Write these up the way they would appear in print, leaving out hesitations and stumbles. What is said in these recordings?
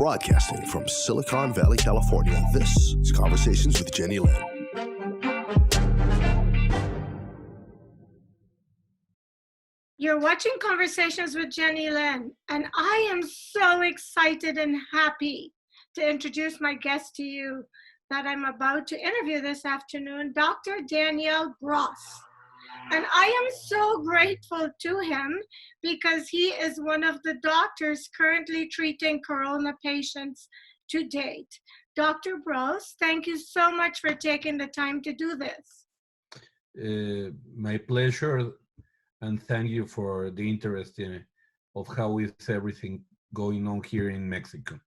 Broadcasting from Silicon Valley, California, this is Conversations with Jennylyn. You're watching Conversations with Jennylyn, and I am so excited and happy to introduce my guest to you that I'm about to interview this afternoon, Dr. Daniel Gross. And I am so grateful to him because he is one of the doctors currently treating corona patients to date. Dr. Gross, thank you so much for taking the time to do this. My pleasure, and thank you for the interest of how is everything going on here in Mexico.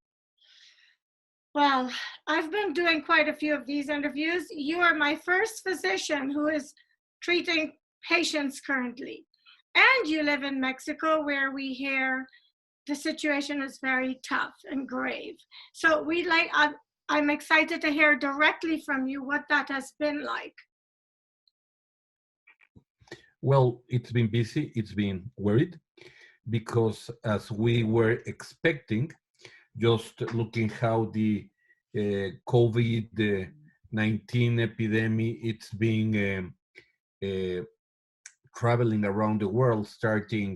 Well, I've been doing quite a few of these interviews. You are my first physician who is treating patients currently. And you live in Mexico, where we hear the situation is very tough and grave. So I'm excited to hear directly from you what that has been like. Well, it's been busy, it's been worried, because as we were expecting, just looking how the COVID-19 epidemic, it's being traveling around the world, starting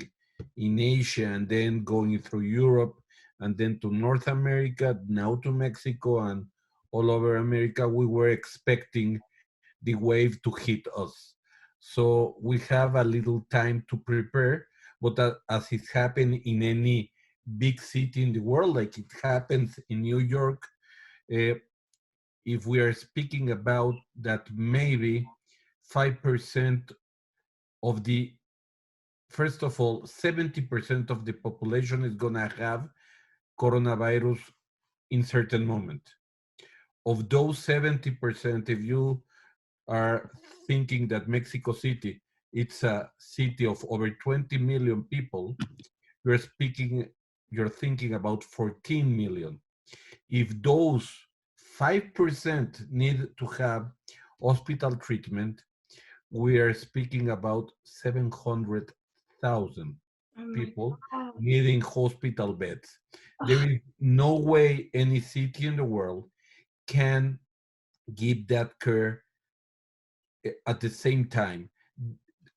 in Asia and then going through Europe and then to North America, now to Mexico and all over America. We were expecting the wave to hit us. So we have a little time to prepare, but as it happened in any big city in the world, like it happens in New York, if we are speaking about that, maybe 5% of the, first of all, 70% of the population is gonna have coronavirus in certain moment. Of those 70%, if you are thinking that Mexico City, it's a city of over 20 million people, you're thinking about 14 million. If those 5% need to have hospital treatment, we are speaking about 700,000 people needing hospital beds. There is no way any city in the world can give that care at the same time.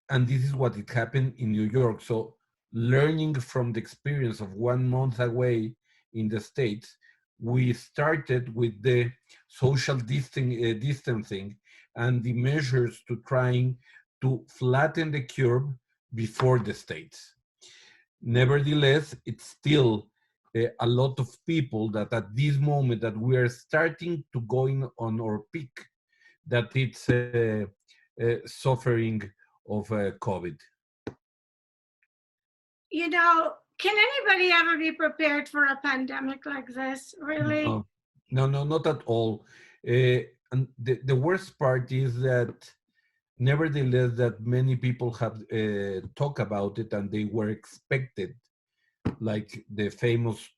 And this is what it happened in New York. So learning from the experience of 1 month away in the States, we started with the social distancing and the measures to trying to flatten the curve before the States. Nevertheless, it's still a lot of people that at this moment that we are starting to going on our peak, that it's suffering of COVID. You know, can anybody ever be prepared for a pandemic like this, really? No, not at all. And the worst part is that, nevertheless, that many people have talked about it and they were expected, like the famous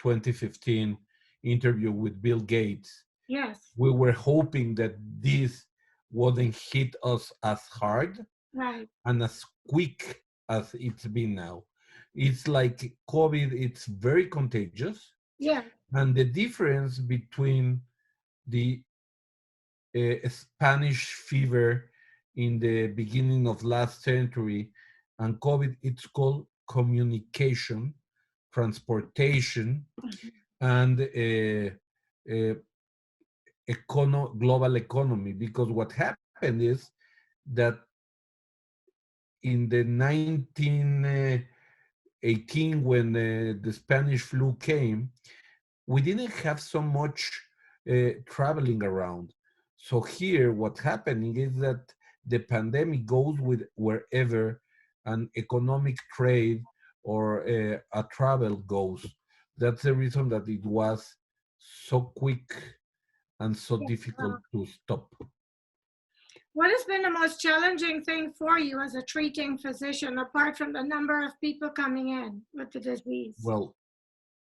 2015 interview with Bill Gates. Yes. We were hoping that this wouldn't hit us as hard, right, and as quick as it's been now. It's like COVID, it's very contagious. Yeah. And the difference between the Spanish fever in the beginning of last century and COVID, it's called communication, transportation, and global economy. Because what happened is that in the 1918, when the Spanish flu came, we didn't have so much traveling around. So here, what's happening is that the pandemic goes with wherever an economic trade or a travel goes. That's the reason that it was so quick and so difficult to stop. What has been the most challenging thing for you as a treating physician, apart from the number of people coming in with the disease? Well,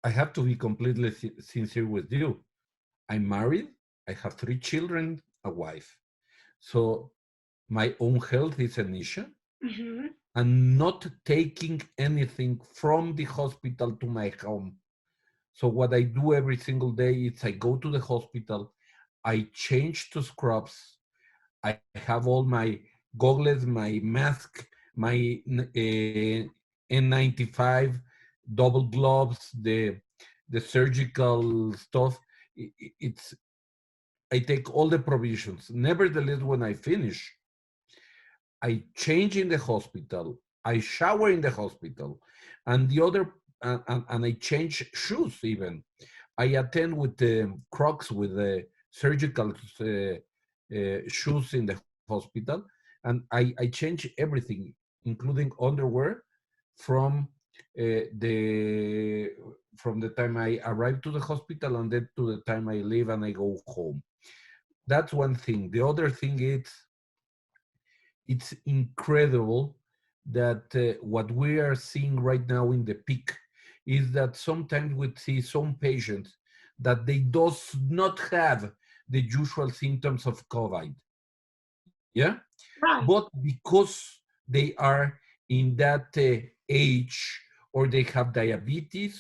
I have to be completely sincere with you. I'm married, I have 3 children, a wife. So my own health is an issue. And not taking anything from the hospital to my home. So what I do every single day is I go to the hospital, I change to scrubs, I have all my goggles, my mask, my N95, double gloves, the surgical stuff. It's I take all the provisions. Nevertheless, when I finish, I change in the hospital, I shower in the hospital, and the other and I change shoes even. I attend with the Crocs with the surgical shoes in the hospital, and I change everything, including underwear, from the from the time I arrive to the hospital and then to the time I leave and I go home. That's one thing. The other thing is it's incredible that what we are seeing right now in the peak is that sometimes we see some patients that they does not have the usual symptoms of COVID. Yeah, Right. but because they are in that age, or they have diabetes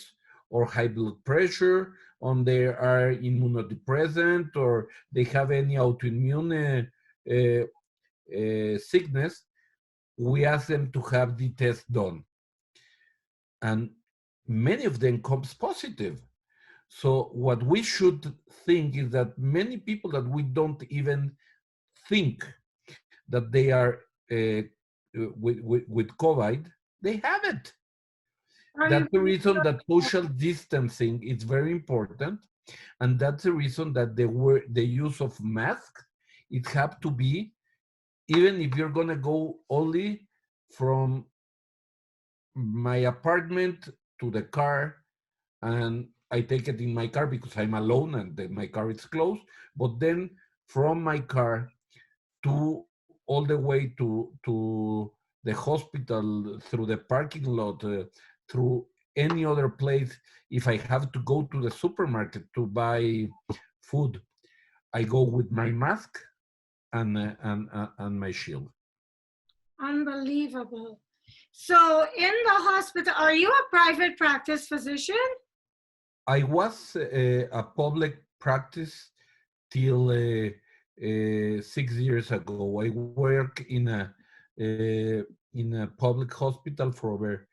or high blood pressure, or they are immunodepressant, or they have any autoimmune sickness, we ask them to have the test done. And many of them comes positive. So what we should think is that many people that we don't even think that they are with COVID, they have it. Are That's you the reason that social distancing is very important, and that's the reason that the use of masks, it have to be, even if you're gonna go only from my apartment to the car, and I take it in my car because I'm alone and my car is closed, but then from my car to all the way to the hospital, through the parking lot, through any other place. If I have to go to the supermarket to buy food, I go with my mask and my shield. unbelievable? So in the hospital, are you a private practice physician? I was a public practice till 6 years ago. I work in a public hospital for over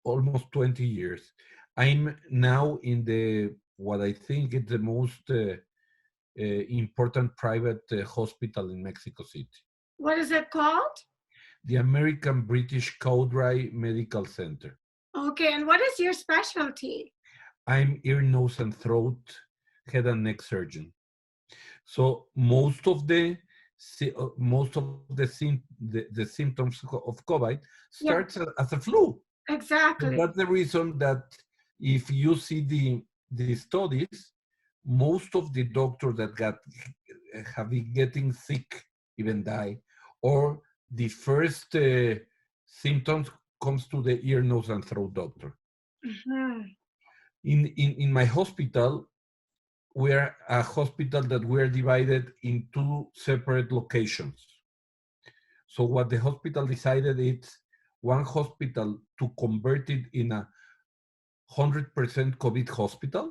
almost 20 years. I'm now in the what I think is the most important private hospital in Mexico City, What is it called? the American British Cowdrey Medical Center. Okay, and what is your specialty? I'm ear, nose, and throat head and neck surgeon. So most of the symptoms of COVID Yeah, starts as a flu. So exactly. that's the reason that if you see the studies, most of the doctors that have been getting sick even die, or the first symptoms comes to the ear, nose, and throat doctor. Mhm. In my hospital, we're a hospital that we're divided in two separate locations. So what the hospital decided is one hospital to convert it in a 100% COVID hospital,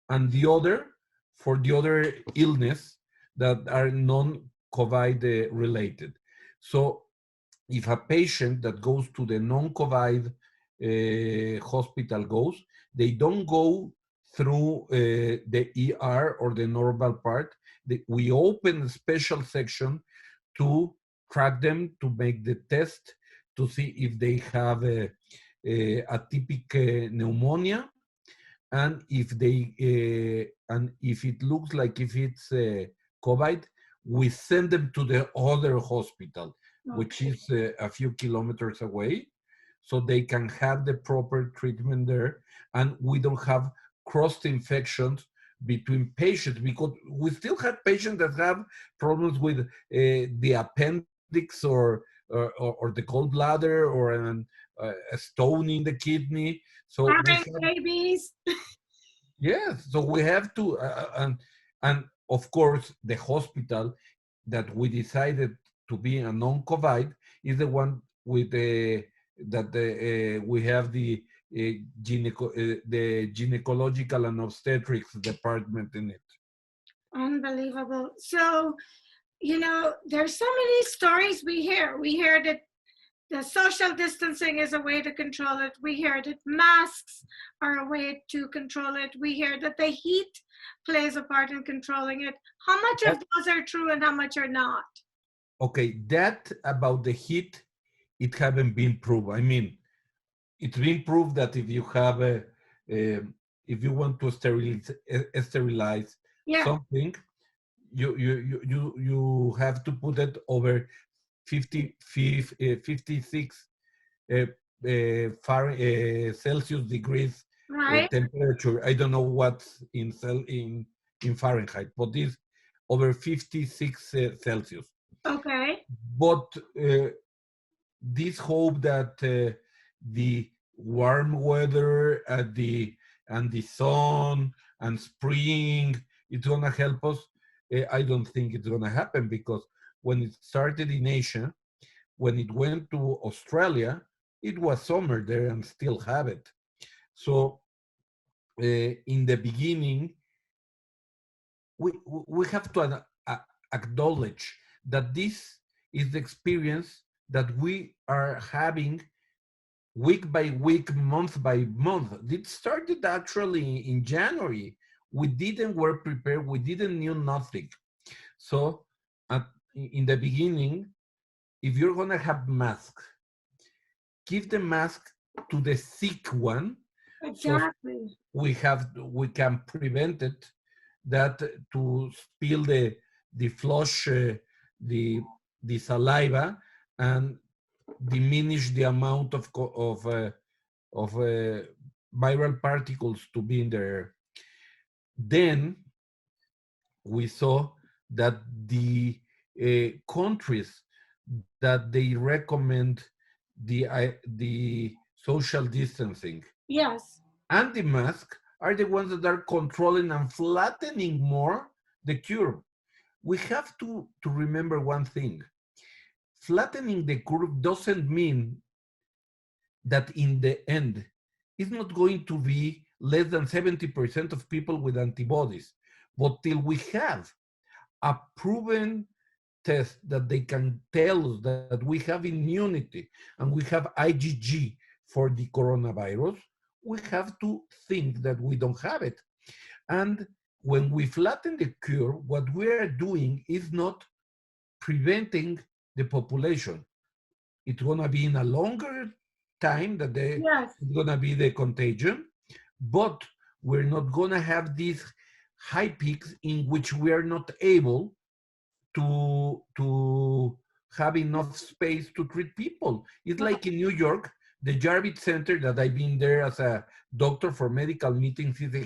and the other for the other illness that are non-COVID related. So if a patient that goes to the non-COVID hospital goes, they don't go through the ER or the normal part. We open a special section to track them, to make the test, to see if they have a atypic pneumonia, and if it looks like if it's COVID, we send them to the other hospital, which Okay. is a few kilometers away, so they can have the proper treatment there, and we don't have cross infections between patients, because we still have patients that have problems with the appendix, or the gallbladder, or a stone in the kidney. So we Having have, babies. yes, so we have to, and of course, the hospital that we decided to be a non-COVID is the one with the that we have the the gynecological and obstetrics department in it. Unbelievable. So, you know, there's so many stories we hear. We hear that the social distancing is a way to control it. We hear that masks are a way to control it. We hear that the heat plays a part in controlling it. How much of those are true and how much are not? Okay, that about the heat, it haven't been proved. I mean, it's been proved that if you have if you want to sterilize Yeah, something, you have to put it over 56 Celsius degrees right. temperature. I don't know what's in Fahrenheit, but it's over 56 Celsius. Okay. But this hope that the warm weather and the sun and spring, it's gonna help us. I don't think it's gonna happen, because when it started in Asia, when it went to Australia, it was summer there and still have it. So in the beginning, we have to acknowledge that this is the experience that we are having week by week, month by month. It started actually in January. We didn't were prepared. We didn't knew nothing. So in the beginning, if you're gonna have mask, give the mask to the sick one. Exactly. So we can prevent it, that to spill the flush, the saliva, and diminish the amount of viral particles to be in the air. Then we saw that the countries that they recommend the social distancing, Yes. and the mask, are the ones that are controlling and flattening more the curve. We have to remember one thing. Flattening the curve doesn't mean that in the end, it's not going to be less than 70% of people with antibodies. But till we have a proven test that they can tell us that we have immunity and we have IgG for the coronavirus, we have to think that we don't have it. And when we flatten the curve, what we are doing is not preventing the population. It's going to be in a longer time that Yes. it's going to be the contagion, but we're not going to have these high peaks in which we are not able to have enough space to treat people. It's like in New York, the Jarvis Center that I've been there as a doctor for medical meetings is a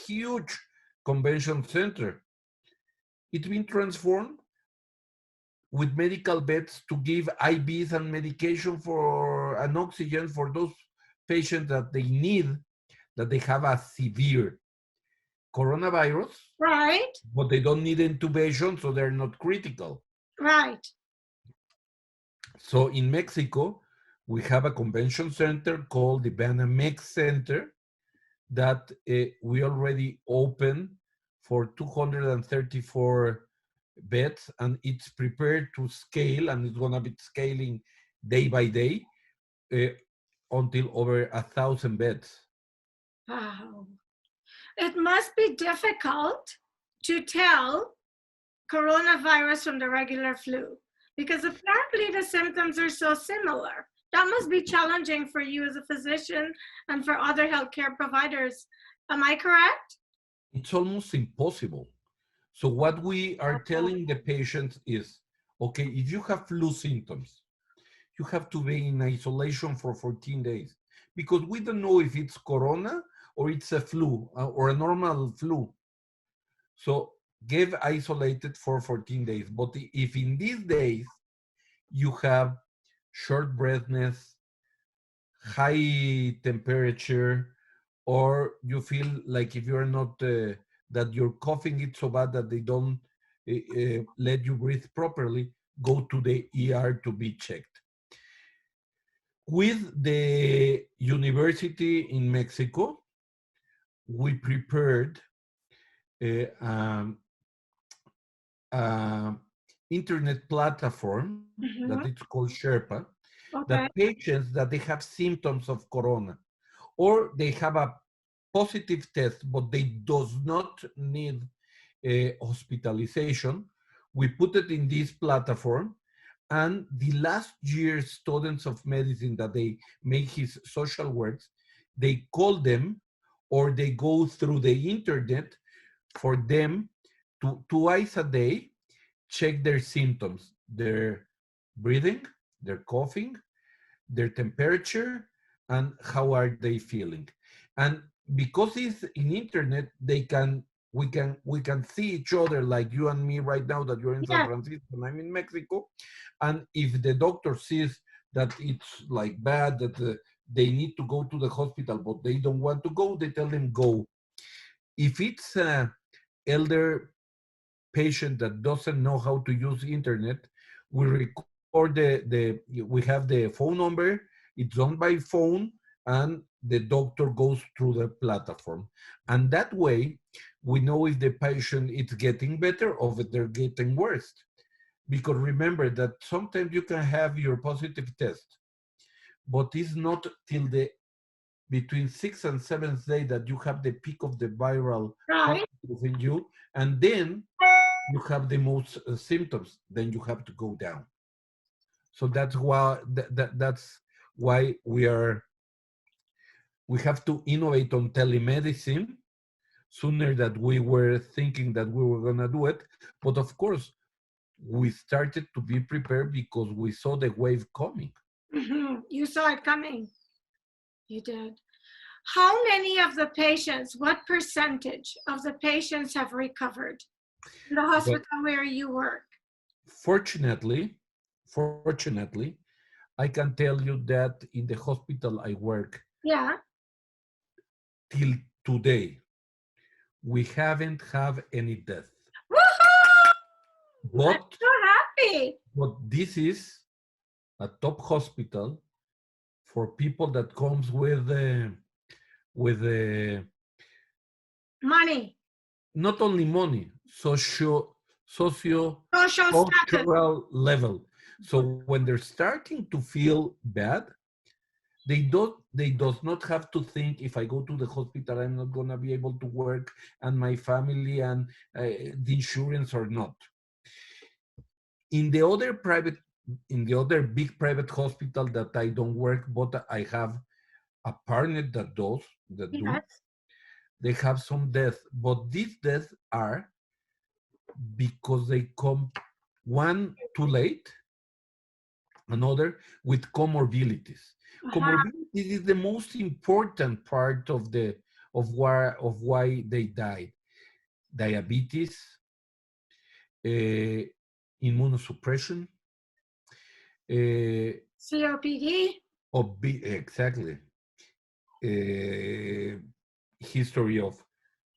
huge convention center. It's been transformed with medical beds to give IVs and medication for an oxygen for those patients that they need, that they have a severe coronavirus, Right. but they don't need intubation, so they're not critical. Right. So in Mexico, we have a convention center called the Banamex Center that we already opened for 234 beds, and it's prepared to scale, and it's going to be scaling day by day until over 1,000 beds. Wow. It must be difficult to tell coronavirus from the regular flu, because apparently the symptoms are so similar. That must be challenging for you as a physician and for other healthcare providers. Am I correct? It's almost impossible. So what we are telling the patients is, okay, if you have flu symptoms, you have to be in isolation for 14 days, because we don't know if it's corona or it's a flu or a normal flu. So get isolated for 14 days. But if in these days you have short breathness, high temperature, or you feel like if you're not, that you're coughing it so bad that they don't let you breathe properly, go to the ER to be checked. With the university in Mexico, we prepared a, internet platform that Mhm. it's called Sherpa, Okay. that patients that they have symptoms of corona or they have a positive test, but they does not need hospitalization, we put it in this platform, and the last year students of medicine that they make his social works, they call them or they go through the internet for them to twice a day check their symptoms, their breathing, their coughing, their temperature, and how are they feeling. And because it's in internet, we can see each other, like you and me right now, that you're in San Yeah. Francisco and I'm in Mexico. And if the doctor sees that it's like bad, that they need to go to the hospital but they don't want to go, they tell them go. If it's an elder patient that doesn't know how to use internet, we record we have the phone number, it's done by phone, and the doctor goes through the platform. And that way, we know if the patient is getting better or if they're getting worse. Because remember that sometimes you can have your positive test, but it's not till the between 6th and 7th day that you have the peak of the viral Right. particles in you, and then you have the most symptoms, then you have to go down. So that's why that's why we have to innovate on telemedicine sooner that we were thinking that we were gonna do it. But of course, we started to be prepared because we saw the wave coming. Mhm. You saw it coming. You did. How many of the patients, what percentage of the patients have recovered in the But hospital where you work? fortunately, I can tell you that in the hospital I work Yeah. till today, we haven't have any death. Woohoo! I'm But so happy. this is a top hospital for people that comes with Money, not only money, socio social status. cultural level. So when they're starting to feel bad, they does not have to think, if I go to the hospital I'm not gonna be able to work and my family and the insurance or not. In the other private, in the other big private hospital that I don't work, but I have a partner that does, that do, Yes. they have some deaths, but these deaths are because they come, one too late, another with comorbidities. Uh-huh. Comorbidities is the most important part of why they died. Diabetes, uh, immunosuppression, uh, COPD. exactly, uh, history of,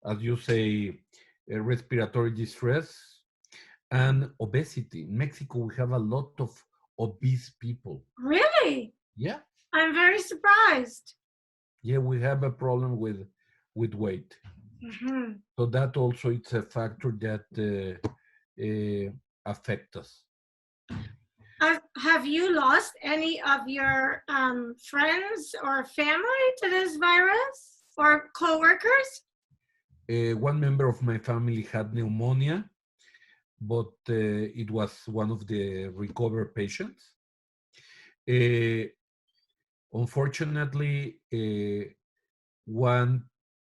as you say, respiratory distress, and obesity. In Mexico, we have a lot of obese people. Really? Yeah, I'm very surprised. yeah, we have a problem with weight. Mm-hmm. So that also it's a factor that affect us. Have you lost any of your friends or family to this virus or coworkers? One member of my family had pneumonia, but it was one of the recovered patients. Uh, Unfortunately, one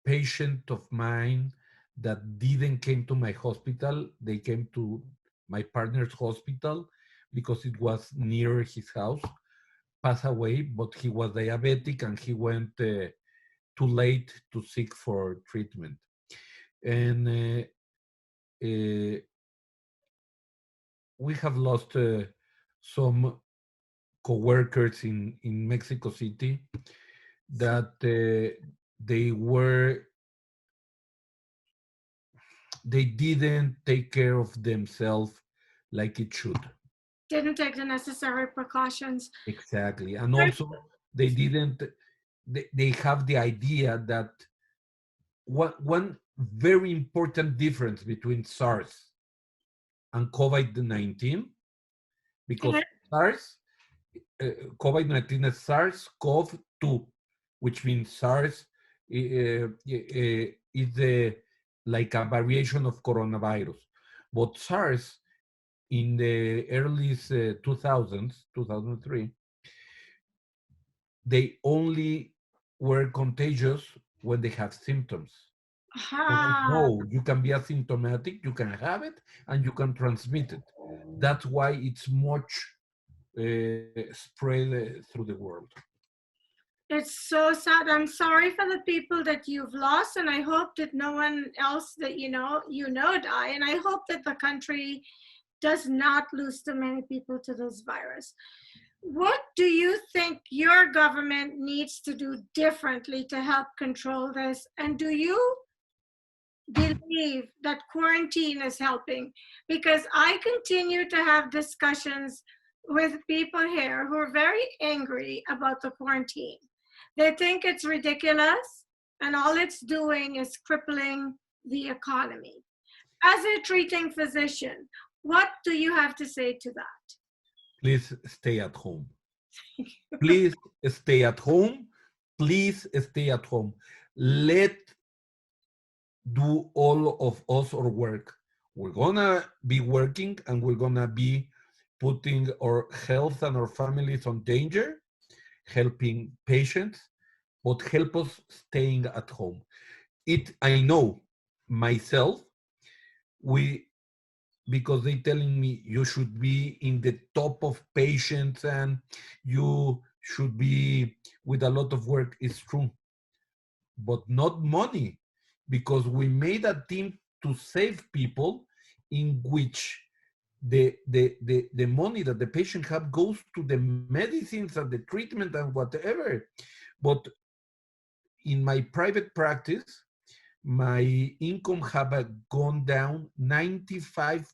patient of mine that didn't came to my hospital, they came to my partner's hospital because it was near his house, passed away, but he was diabetic and he went too late to seek for treatment. And uh, we have lost some co-workers in Mexico City that they didn't take care of themselves like it should. Didn't take the necessary precautions. Exactly. And also They didn't, they have the idea that one very important difference between SARS and COVID-19, because Okay. SARS, COVID-19 is SARS-CoV-2, which means SARS is like a variation of coronavirus. But SARS in the early 2000s, 2003, they only were contagious when they have symptoms. So we Ah, know you can be asymptomatic, you can have it, and you can transmit it. That's why it's much spread through the world. it's so sad. I'm sorry for the people that you've lost, and I hope that no one else that you know die. And I hope that the country does not lose too many people to this virus. What do you think your government needs to do differently to help control this? And do you believe that quarantine is helping? Because I continue to have discussions with people here who are very angry about the quarantine. They think it's ridiculous, and all it's doing is crippling the economy. As a treating physician, what do you have to say to that? Please stay at home. Please stay at home. Please stay at home. Let do all of us our work. We're gonna be working and we're gonna be putting our health and our families on danger, helping patients, but help us staying at home. I know myself, we because they telling me you should be in the top of patients and you should be with a lot of work. It's true, but not money, because we made a team to save people in which the money that the patient have goes to the medicines and the treatment and whatever. But in my private practice, my income have gone down 95%.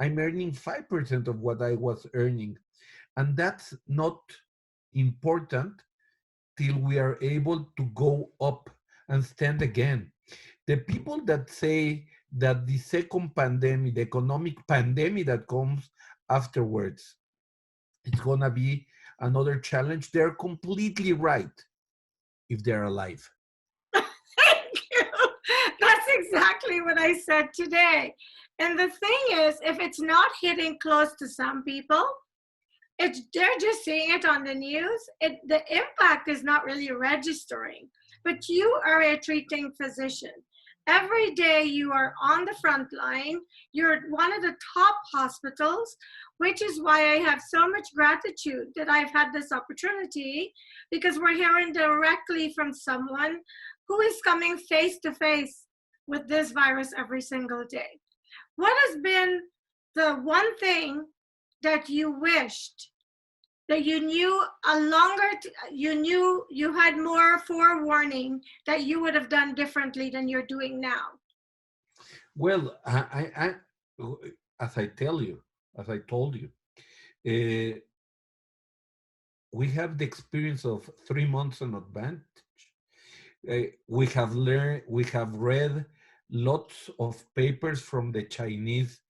I'm earning 5% of what I was earning. And that's not important till we are able to go up and stand again. The people that say that the second pandemic, the economic pandemic that comes afterwards, it's gonna be another challenge, they're completely right if they're alive. Thank you. That's exactly what I said today. And the thing is, if it's not hitting close to some people, they're just seeing it on the news. The impact is not really registering. But you are a treating physician. Every day you are on the front line. You're at one of the top hospitals, which is why I have so much gratitude that I've had this opportunity, because we're hearing directly from someone who is coming face to face with this virus every single day. What has been the one thing that you wished that you knew you had more forewarning that you would have done differently than you're doing now? Well, as I told you, uh, we have the experience of 3 months in advance. We have learned, we have read lots of papers from the Chinese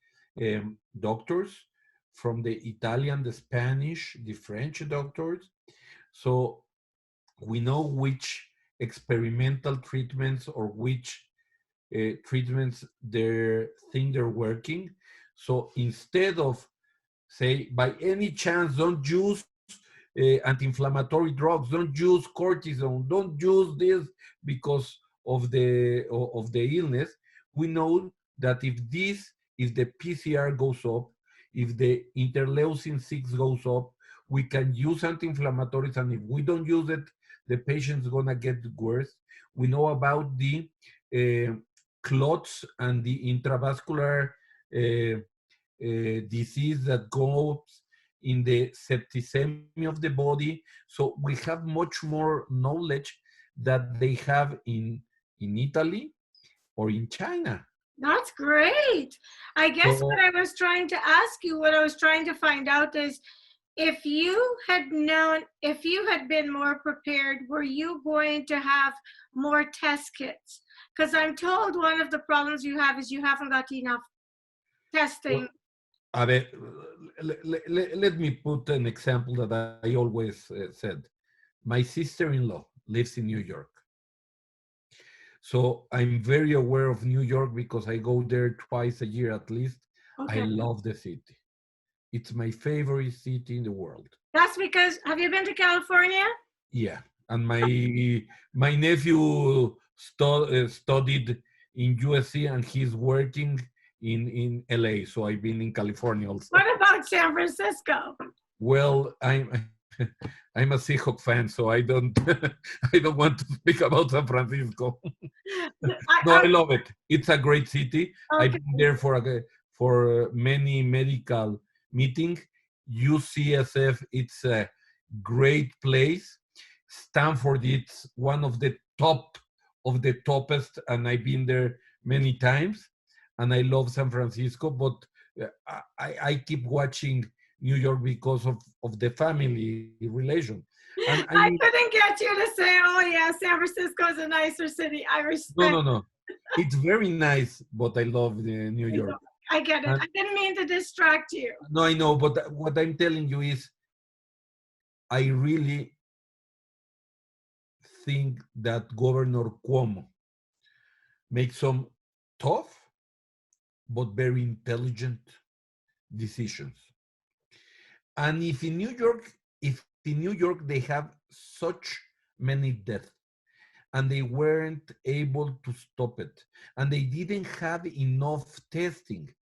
doctors, from the Italian, the Spanish, the French doctors. So we know which experimental treatments or which treatments they think they're working. So instead of say, by any chance, don't use anti-inflammatory drugs, don't use cortisone, don't use this because of the illness, we know that if the PCR goes up, if the interleukin 6 goes up, we can use anti-inflammatories, and if we don't use it, the patient's gonna get worse. We know about the clots and the intravascular disease that goes in the septicemia of the body. So we have much more knowledge that they have in Italy or in China. That's great. I guess So what I was trying to ask you, what I was trying to find out is if you had known, if you had been more prepared, were you going to have more test kits? Because I'm told one of the problems you have is you haven't got enough testing. Well, a ver, let me put an example that I always said. My sister-in-law lives in New York. So I'm very aware of New York because I go there twice a year at least. I Okay. love the city. It's my favorite city in the world. That's because, have you been to California? Yeah, and my nephew studied in USC and he's working in LA. So I've been in California also. What about San Francisco? Well, I'm a Seahawk fan, so I don't I don't want to speak about San Francisco. No, I love it. It's a great city. I've been there for many medical meetings. UCSF, it's a great place. Stanford, it's one of the top of the toppest, and I've been there many times. And I love San Francisco, but I keep watching New York because of the family relation. And I couldn't get you to say, oh yeah, San Francisco is a nicer city. I respect. No. It's very nice, but I love New York. I get it. And, I didn't mean to distract you. no, I know, but what I'm telling you is I really think that Governor Cuomo makes some tough but very intelligent decisions. And if in New York they have such many deaths and they weren't able to stop it and they didn't have enough testing,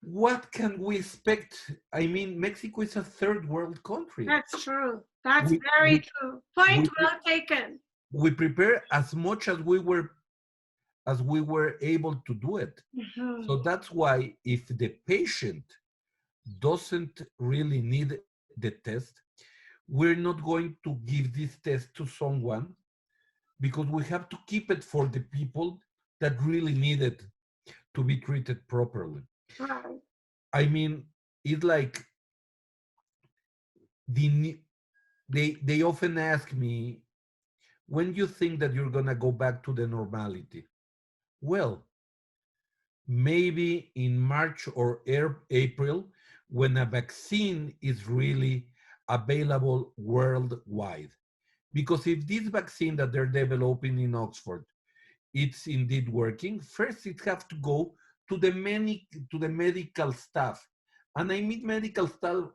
what can we expect? I mean, Mexico is a third world country. That's true. That's very true. Point well taken. We prepare as much as we were able to do it. Mm-hmm. So that's why if the patient doesn't really need the test, we're not going to give this test to someone because we have to keep it for the people that really need it to be treated properly. Right. I mean, it's like they often ask me, when you think that you're gonna go back to the normality? Well, maybe in March or April, when a vaccine is really available worldwide. Because if this vaccine that they're developing in Oxford, it's indeed working, first it has to go to the medical staff. And I mean medical staff,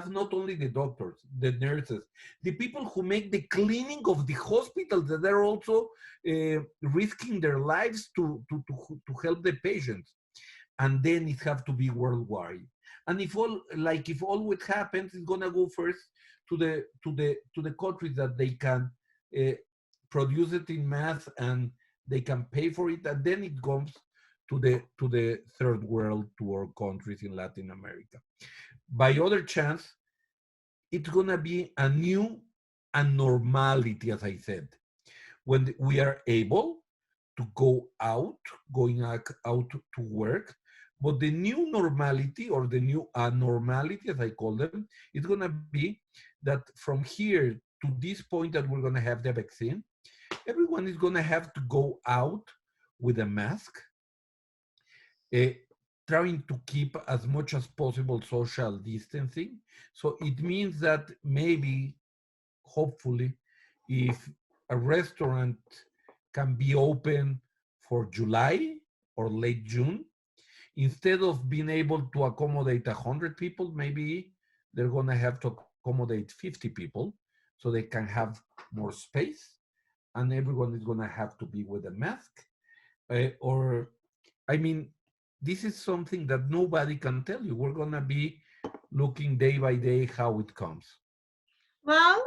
not only the doctors, the nurses, the people who make the cleaning of the hospitals, that they're also risking their lives to help the patients. And then it has to be worldwide. And if all what happens, it's gonna go first to the countries that they can produce it in mass and they can pay for it, and then it comes to the third world, to our countries in Latin America. By other chance, it's gonna be a new normality, as I said, when we are able to go out, going out to work. But the new normality, or the new abnormality, as I call them, is gonna be that from here to this point that we're gonna have the vaccine, everyone is gonna have to go out with a mask, trying to keep as much as possible social distancing. So it means that maybe, hopefully, if a restaurant can be open for July or late June, instead of being able to accommodate 100 people, maybe they're gonna have to accommodate 50 people so they can have more space, and everyone is gonna have to be with a mask. This is something that nobody can tell you. We're gonna be looking day by day how it comes. Well,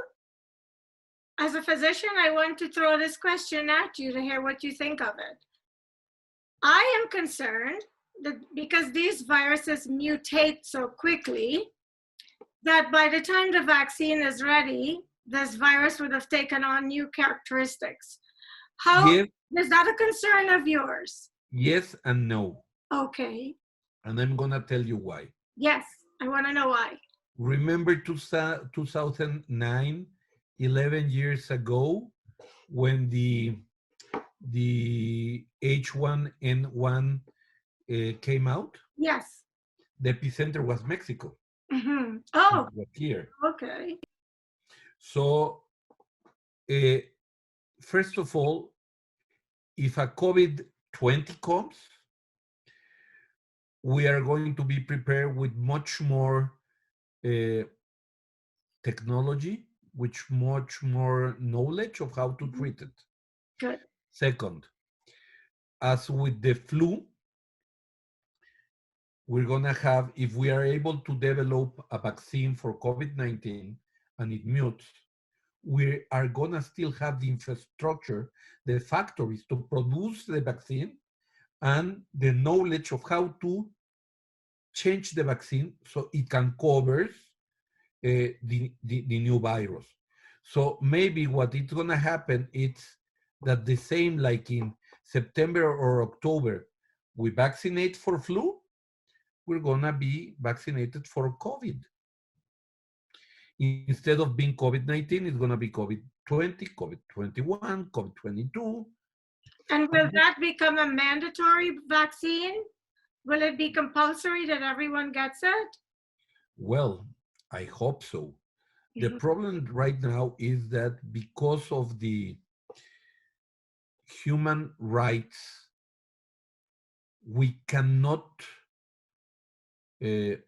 as a physician, I want to throw this question at you to hear what you think of it. I am concerned that because these viruses mutate so quickly, that by the time the vaccine is ready, this virus would have taken on new characteristics. Is that a concern of yours? Yes and no. Okay. And I'm gonna tell you why. Yes. I want to know why. Remember 2009, 11 years ago, when the H1N1 came out? Yes. The epicenter was Mexico. Mm-hmm. Oh, It was here. okay. So, first of all, if a COVID-20 comes, we are going to be prepared with much more technology, with much more knowledge of how to treat it. Good. Second, as with the flu, we're going to have, if we are able to develop a vaccine for COVID-19 and it mutes, we are going to still have the infrastructure, the factories to produce the vaccine and the knowledge of how to change the vaccine so it can cover the new virus. So maybe what is going to happen is that the same like in September or October, we vaccinate for flu, we're going to be vaccinated for COVID. Instead of being COVID-19, it's going to be COVID-20, COVID-21, COVID-22. And will that become a mandatory vaccine? Will it be compulsory that everyone gets it? Well, I hope so. The problem right now is that because of the human rights, we cannot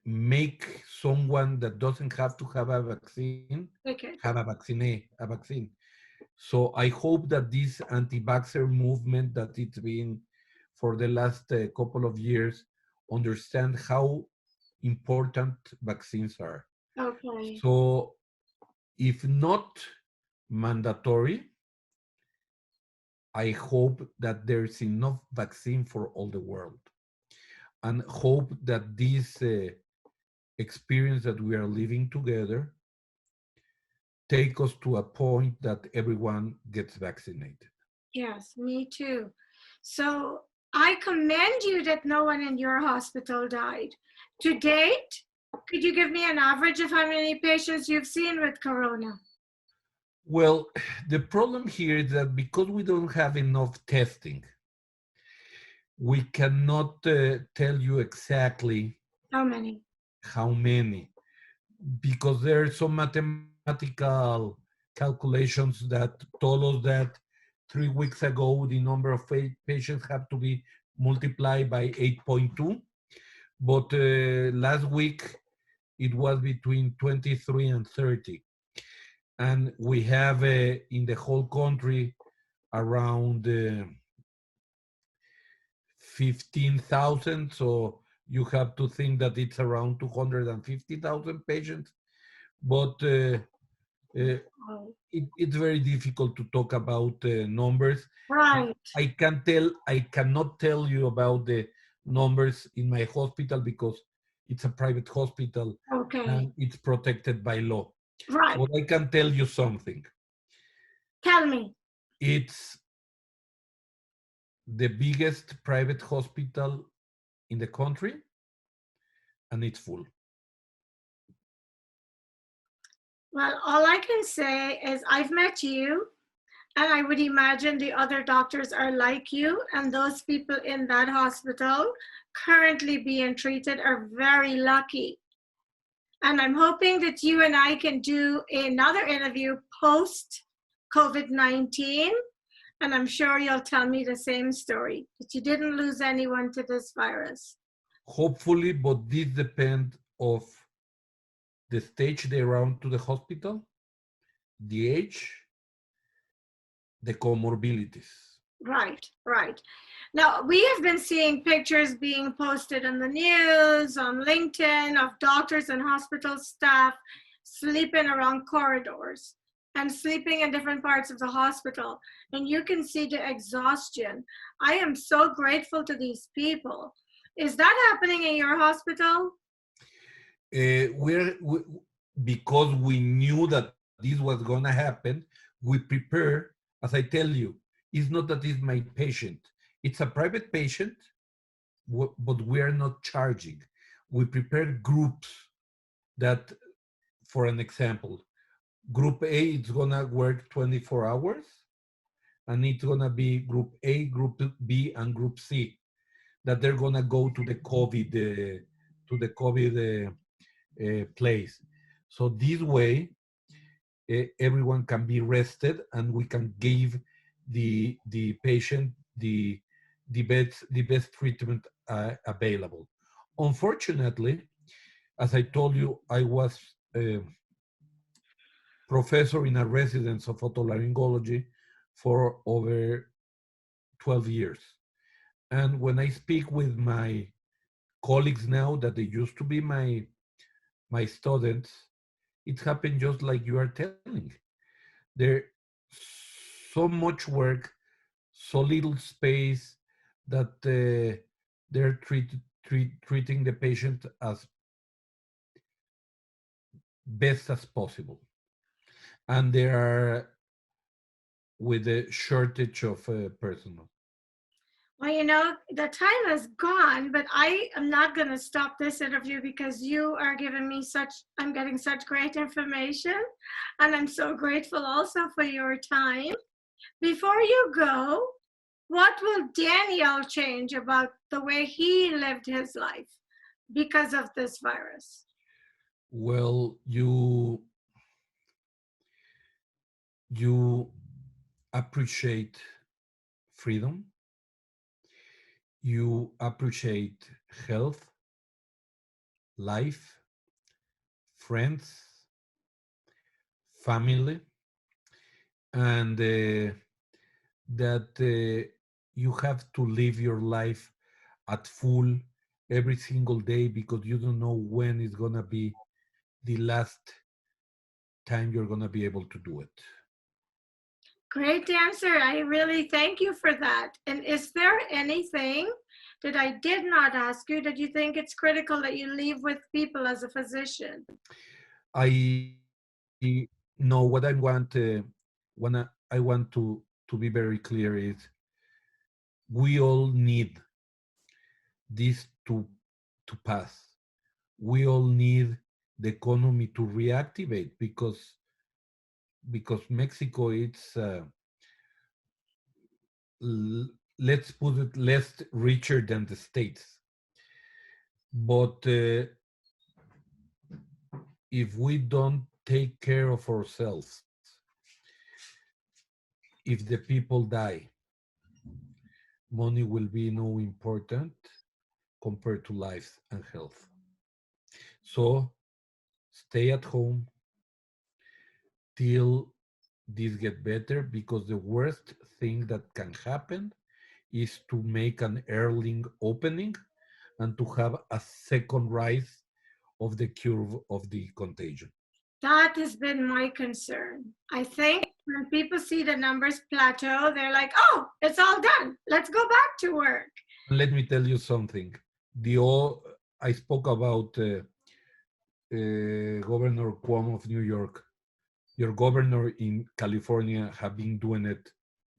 make someone that doesn't have to have a vaccine have a vaccine. So I hope that this anti-vaxxer movement that it's been for the last couple of years understand how important vaccines are. Okay. So if not mandatory, I hope that there's enough vaccine for all the world, and hope that this experience that we are living together take us to a point that everyone gets vaccinated. Yes, me too. So I commend you that no one in your hospital died. To date, could you give me an average of how many patients you've seen with corona? Well, the problem here is that because we don't have enough testing, we cannot tell you exactly How many? how many, because there are some mathematical calculations that told us that 3 weeks ago, the number of patients have to be multiplied by 8.2. But last week, it was between 23 and 30. And we have in the whole country around 15,000. So you have to think that it's around 250,000 patients. But it's very difficult to talk about numbers. Right. I cannot tell you about the numbers in my hospital because it's a private hospital. Okay. And it's protected by law. Right. But I can tell you something. Tell me. It's the biggest private hospital in the country, and it's full. Well, all I can say is I've met you, and I would imagine the other doctors are like you, and those people in that hospital currently being treated are very lucky. And I'm hoping that you and I can do another interview post COVID-19, and I'm sure you'll tell me the same story, that you didn't lose anyone to this virus. Hopefully, but this depends of the stage they're on to the hospital, the age, the comorbidities. Right, right. Now, we have been seeing pictures being posted on the news, on LinkedIn, of doctors and hospital staff sleeping around corridors and sleeping in different parts of the hospital. And you can see the exhaustion. I am so grateful to these people. Is that happening in your hospital? Because we knew that this was going to happen, we prepare, as I tell you, it's not that it's my patient. It's a private patient, but we are not charging. We prepare groups that, for an example, group A is gonna work 24 hours, and it's gonna be group A, group B, and group C, that they're gonna go to the COVID place. So this way, everyone can be rested, and we can give the patient the best treatment available. Unfortunately, as I told you, I was a professor in a residence of otolaryngology for over 12 years. And when I speak with my colleagues now that they used to be my students, it happened just like you are telling. There so much work, so little space, that they're treating the patient as best as possible. And they are with a shortage of personnel. Well, you know, the time has gone, but I am not going to stop this interview because you are giving me I'm getting such great information, and I'm so grateful also for your time. Before you go, what will Daniel change about the way he lived his life because of this virus? Well, you appreciate freedom, you appreciate health, life, friends, family, and that you have to live your life at full every single day, because you don't know when it's gonna be the last time you're gonna be able to do it. Great answer. I really thank you for that. And is there anything that I did not ask you that you think it's critical that you leave with people as a physician? I know what I want. I want to be very clear is, we all need this to pass. We all need the economy to reactivate, because Mexico, it's let's put it, less richer than the States. But if we don't take care of ourselves, if the people die, money will be no important compared to life and health. So stay at home till this get better, because the worst thing that can happen is to make an early opening and to have a second rise of the curve of the contagion. That has been my concern. I think when people see the numbers plateau, they're like, oh, it's all done. Let's go back to work. Let me tell you something. I spoke about Governor Cuomo of New York. Your governor in California have been doing it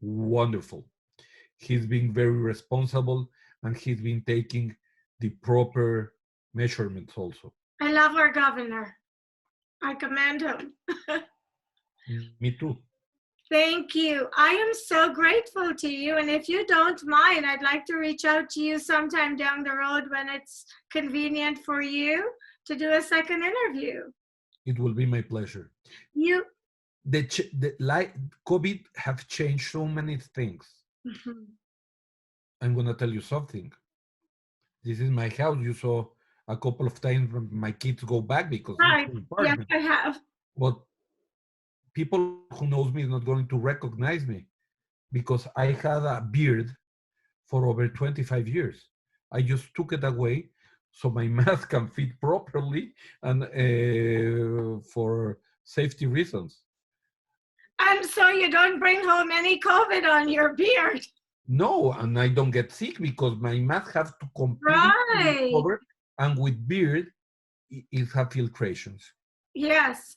wonderful. He's been very responsible, and he's been taking the proper measurements also. I love our governor. I commend him. Me too. Thank you. I am so grateful to you. And if you don't mind, I'd like to reach out to you sometime down the road when it's convenient for you to do a second interview. It will be my pleasure. COVID have changed so many things. Mm-hmm. I'm going to tell you something. This is my house. You saw a couple of times my kids go back because right. Yes, I have. But people who knows me is not going to recognize me, because I had a beard for over 25 years. I just took it away so my mask can fit properly, and for safety reasons. And so you don't bring home any COVID on your beard? No, and I don't get sick because my mask has to completely cover, and with beard, it has filtrations. Yes,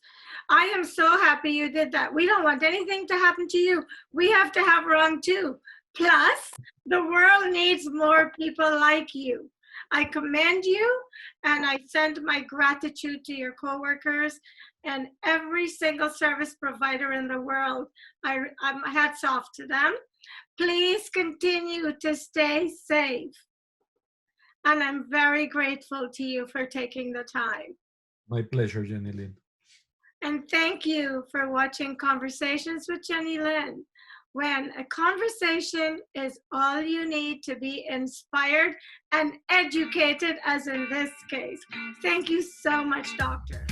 I am so happy you did that. We don't want anything to happen to you. We have to have wrong too. Plus, the world needs more people like you. I commend you, and I send my gratitude to your coworkers and every single service provider in the world. I'm hats off to them. Please continue to stay safe. And I'm very grateful to you for taking the time. My pleasure, Jennylyn. And thank you for watching Conversations with Jennylyn, when a conversation is all you need to be inspired and educated, as in this case. Thank you so much, Doctor.